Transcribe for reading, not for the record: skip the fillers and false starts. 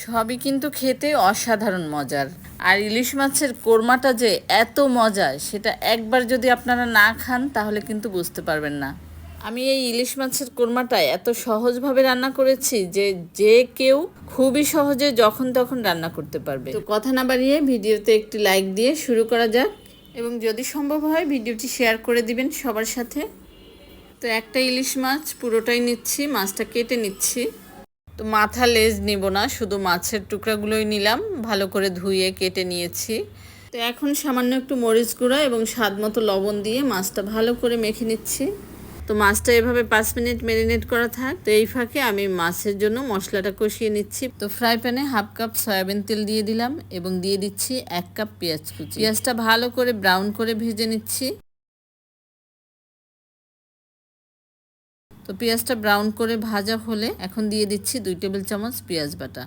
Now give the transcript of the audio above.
সবই কিন্তু খেতে অসাধারণ মজার। আর ইলিশ মাছের কোরমাটা যে এত মজা, সেটা একবার যদি আপনারা না খান তাহলে কিন্তু বুঝতে পারবেন না। আমি এই ইলিশ মাছের কোরমাটা এত সহজভাবে রান্না করেছি যে যে কেউ খুবই সহজে যখন তখন রান্না করতে পারবে। তো কথা না বাড়িয়ে ভিডিওতে একটি লাইক দিয়ে শুরু করা যাক, এবং যদি সম্ভব হয় ভিডিওটি শেয়ার করে দিবেন সবার সাথে। তো একটা ইলিশ মাছ পুরোটাই নিচ্ছি, মাছটা কেটে নিচ্ছি। তো মাথা লেজ নিব না, শুধু মাছের টুকরাগুলোই নিলাম, ভালো করে ধুয়ে কেটে নিয়েছি। তো এখন সামান্য একটু মরিচ গুঁড়া এবং স্বাদ মতো লবণ দিয়ে মাছটা ভালো করে মেখে নিচ্ছি। তো মাছটা এভাবে 5 মিনিট ম্যারিনেট করা থাক। তো এই ফাঁকে আমি মাছের জন্য মশলাটা কষিয়ে নিচ্ছি। তো ফ্রাই প্যানে 1/2 কাপ সয়াবিন তেল দিয়ে দিলাম এবং দিয়ে দিচ্ছি 1 কাপ পেঁয়াজ কুচি। পেঁয়াজটা ভালো করে ব্রাউন করে ভেজে নিচ্ছি। তো পেঁয়াজটা ব্রাউন করে ভাজা হলে এখন দিয়ে দিচ্ছি 2 টেবিল চামচ পেঁয়াজ বাটা।